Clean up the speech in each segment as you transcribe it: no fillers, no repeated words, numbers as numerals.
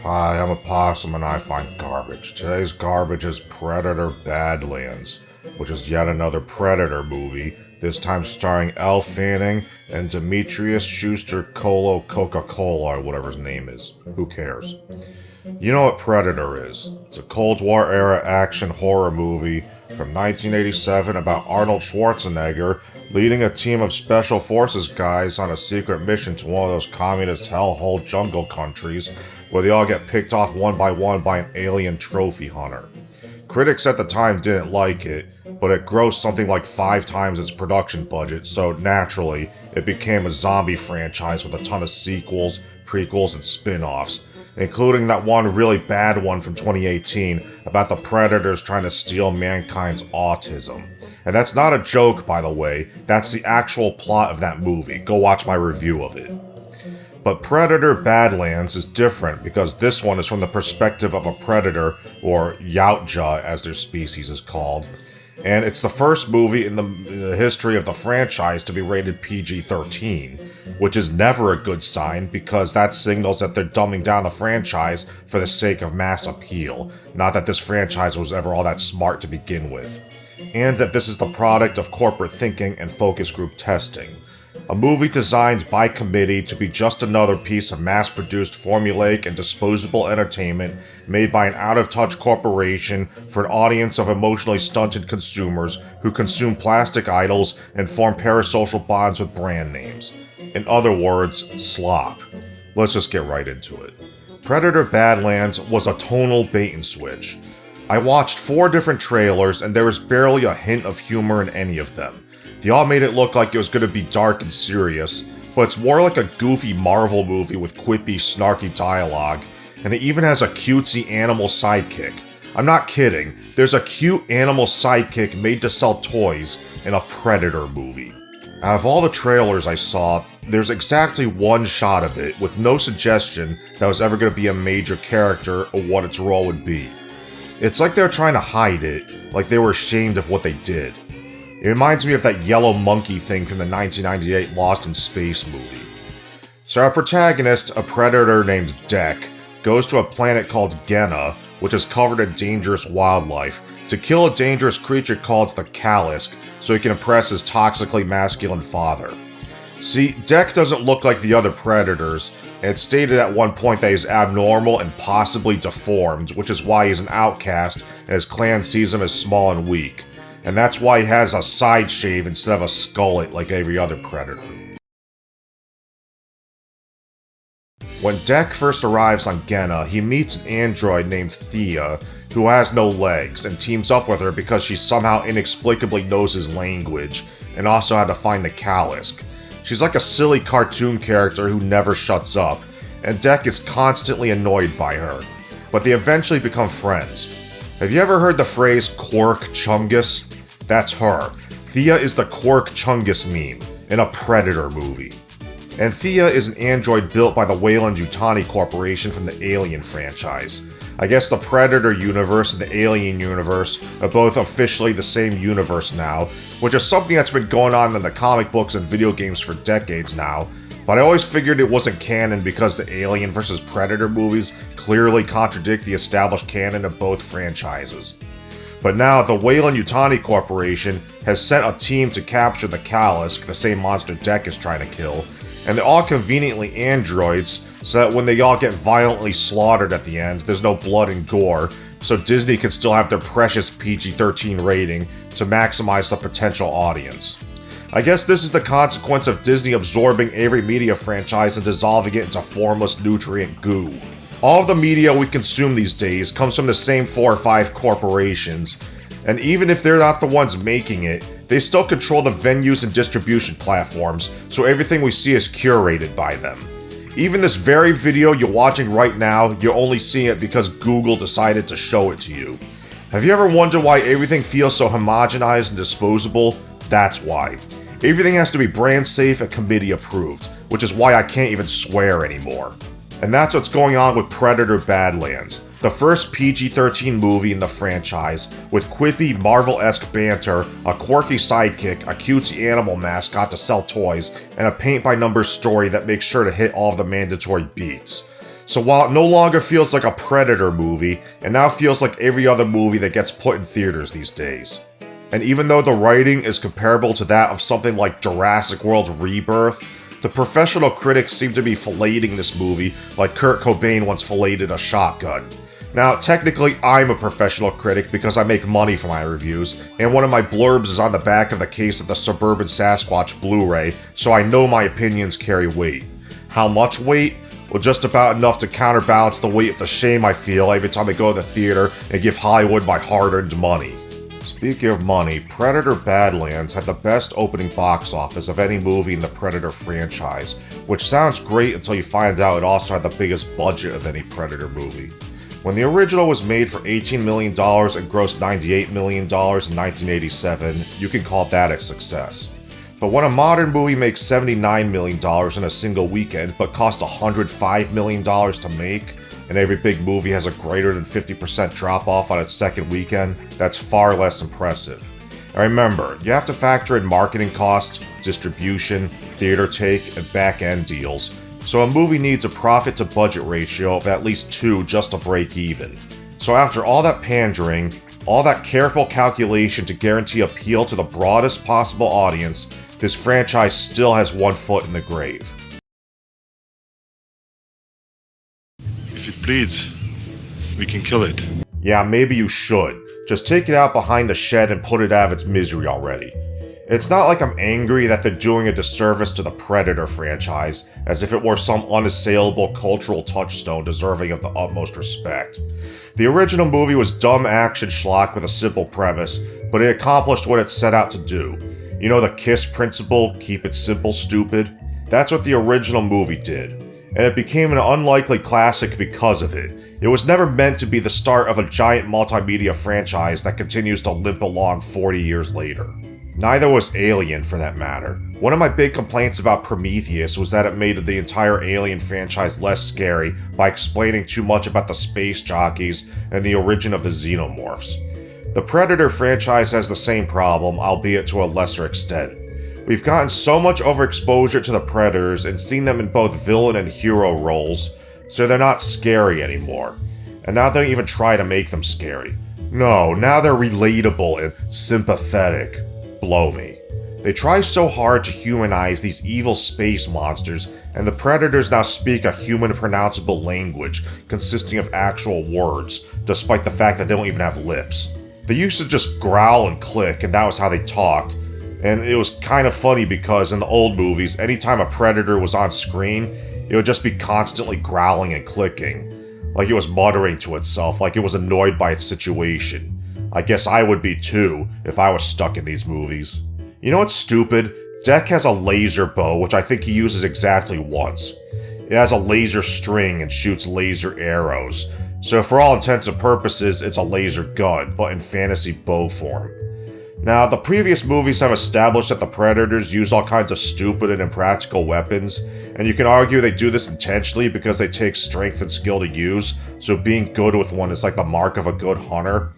Hi, I'm a possum and I find garbage. Today's garbage is Predator Badlands, which is yet another Predator movie, this time starring Elle Fanning and Demetrius Schuster Colo Coca-Cola or whatever his name is. Who cares? You know what Predator is. It's a Cold War era action horror movie from 1987 about Arnold Schwarzenegger leading a team of special forces guys on a secret mission to one of those communist hellhole jungle countries where they all get picked off one by an alien trophy hunter. Critics at the time didn't like it, but it grossed something like 5 times its production budget, so naturally, it became a zombie franchise with a ton of sequels, prequels, and spin-offs, including that one really bad one from 2018 about the Predators trying to steal mankind's autism. And that's not a joke, by the way, that's the actual plot of that movie. Go watch my review of it. But Predator Badlands is different because this one is from the perspective of a predator, or Yautja as their species is called, and it's the first movie in the history of the franchise to be rated PG-13, which is never a good sign because that signals that they're dumbing down the franchise for the sake of mass appeal, not that this franchise was ever all that smart to begin with, and that this is the product of corporate thinking and focus group testing. A movie designed by committee to be just another piece of mass-produced formulaic and disposable entertainment made by an out-of-touch corporation for an audience of emotionally stunted consumers who consume plastic idols and form parasocial bonds with brand names. In other words, slop. Let's just get right into it. Predator Badlands was a tonal bait-and-switch. I watched 4 different trailers and there was barely a hint of humor in any of them. They all made it look like it was going to be dark and serious, but it's more like a goofy Marvel movie with quippy, snarky dialogue, and it even has a cutesy animal sidekick. I'm not kidding, there's a cute animal sidekick made to sell toys in a Predator movie. Out of all the trailers I saw, there's exactly one shot of it, with no suggestion that was ever going to be a major character or what its role would be. It's like they're trying to hide it, like they were ashamed of what they did. It reminds me of that yellow monkey thing from the 1998 Lost in Space movie. So our protagonist, a predator named Dek, goes to a planet called Genna, which is covered in dangerous wildlife, to kill a dangerous creature called the Kalisk, so he can impress his toxically masculine father. See, Dek doesn't look like the other predators, and it's stated at one point that he's abnormal and possibly deformed, which is why he's an outcast, and his clan sees him as small and weak. And that's why he has a side shave instead of a skullet like every other predator. When Dek first arrives on Genna, he meets an android named Thea, who has no legs, and teams up with her because she somehow inexplicably knows his language, and also had to find the Kalisk. She's like a silly cartoon character who never shuts up, and Dek is constantly annoyed by her, but they eventually become friends. Have you ever heard the phrase Quark Chungus? That's her. Thea is the Quark Chungus meme in a Predator movie. And Thea is an android built by the Weyland-Yutani Corporation from the Alien franchise. I guess the Predator universe and the Alien universe are both officially the same universe now, which is something that's been going on in the comic books and video games for decades now, but I always figured it wasn't canon because the Alien vs. Predator movies clearly contradict the established canon of both franchises. But now, the Weyland-Yutani Corporation has sent a team to capture the Kalisk, the same monster Dek is trying to kill, and they're all conveniently androids, so that when they all get violently slaughtered at the end, there's no blood and gore, so Disney can still have their precious PG-13 rating to maximize the potential audience. I guess this is the consequence of Disney absorbing every media franchise and dissolving it into formless nutrient goo. All of the media we consume these days comes from the same 4 or 5 corporations, and even if they're not the ones making it, they still control the venues and distribution platforms, so everything we see is curated by them. Even this very video you're watching right now, you're only seeing it because Google decided to show it to you. Have you ever wondered why everything feels so homogenized and disposable? That's why. Everything has to be brand safe and committee approved, which is why I can't even swear anymore. And that's what's going on with Predator Badlands, the first PG-13 movie in the franchise, with quippy, Marvel-esque banter, a quirky sidekick, a cutesy animal mascot to sell toys, and a paint-by-numbers story that makes sure to hit all of the mandatory beats. So while it no longer feels like a Predator movie, it now feels like every other movie that gets put in theaters these days. And even though the writing is comparable to that of something like Jurassic World Rebirth, the professional critics seem to be filleting this movie like Kurt Cobain once filleted a shotgun. Now, technically, I'm a professional critic because I make money from my reviews, and one of my blurbs is on the back of the case of the Suburban Sasquatch Blu-ray, so I know my opinions carry weight. How much weight? Well, just about enough to counterbalance the weight of the shame I feel every time I go to the theater and give Hollywood my hard-earned money. Speaking of money, Predator Badlands had the best opening box office of any movie in the Predator franchise, which sounds great until you find out it also had the biggest budget of any Predator movie. When the original was made for $18 million and grossed $98 million in 1987, you can call that a success. But when a modern movie makes $79 million in a single weekend but cost $105 million to make, and every big movie has a greater than 50% drop-off on its second weekend, that's far less impressive. And remember, you have to factor in marketing costs, distribution, theater take, and back-end deals, so a movie needs a profit-to-budget ratio of at least 2 just to break even. So after all that pandering, all that careful calculation to guarantee appeal to the broadest possible audience, this franchise still has one foot in the grave. If it bleeds, we can kill it. Yeah, maybe you should. Just take it out behind the shed and put it out of its misery already. It's not like I'm angry that they're doing a disservice to the Predator franchise, as if it were some unassailable cultural touchstone deserving of the utmost respect. The original movie was dumb action schlock with a simple premise, but it accomplished what it set out to do. You know the KISS principle, keep it simple, stupid? That's what the original movie did, and it became an unlikely classic because of it. It was never meant to be the start of a giant multimedia franchise that continues to limp along 40 years later. Neither was Alien, for that matter. One of my big complaints about Prometheus was that it made the entire Alien franchise less scary by explaining too much about the space jockeys and the origin of the xenomorphs. The Predator franchise has the same problem, albeit to a lesser extent. We've gotten so much overexposure to the Predators and seen them in both villain and hero roles, so they're not scary anymore. And now they don't even try to make them scary. No, now they're relatable and sympathetic. Blow me. They try so hard to humanize these evil space monsters, and the Predators now speak a human pronounceable language consisting of actual words, despite the fact that they don't even have lips. They used to just growl and click, and that was how they talked. And it was kind of funny because in the old movies, anytime a Predator was on screen, it would just be constantly growling and clicking. Like it was muttering to itself, like it was annoyed by its situation. I guess I would be too, if I was stuck in these movies. You know what's stupid? Deck has a laser bow, which I think he uses exactly once. It has a laser string and shoots laser arrows. So for all intents and purposes, it's a laser gun, but in fantasy bow form. Now, the previous movies have established that the Predators use all kinds of stupid and impractical weapons, and you can argue they do this intentionally because they take strength and skill to use, so being good with one is like the mark of a good hunter.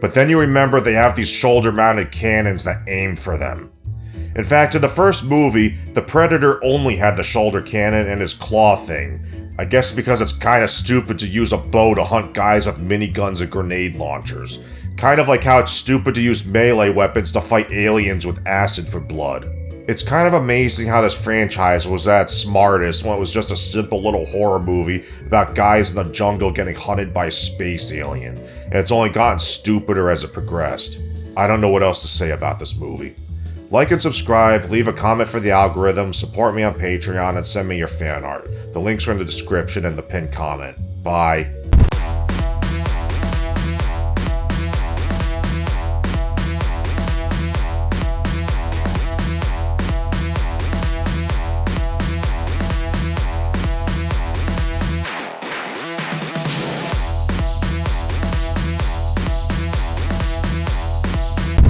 But then you remember they have these shoulder-mounted cannons that aim for them. In fact, in the first movie, the Predator only had the shoulder cannon and his claw thing. I guess because it's kinda stupid to use a bow to hunt guys with miniguns and grenade launchers. Kind of like how it's stupid to use melee weapons to fight aliens with acid for blood. It's kind of amazing how this franchise was at its smartest when it was just a simple little horror movie about guys in the jungle getting hunted by a space alien, and it's only gotten stupider as it progressed. I don't know what else to say about this movie. Like and subscribe, leave a comment for the algorithm, support me on Patreon, and send me your fan art. The links are in the description and the pinned comment. Bye.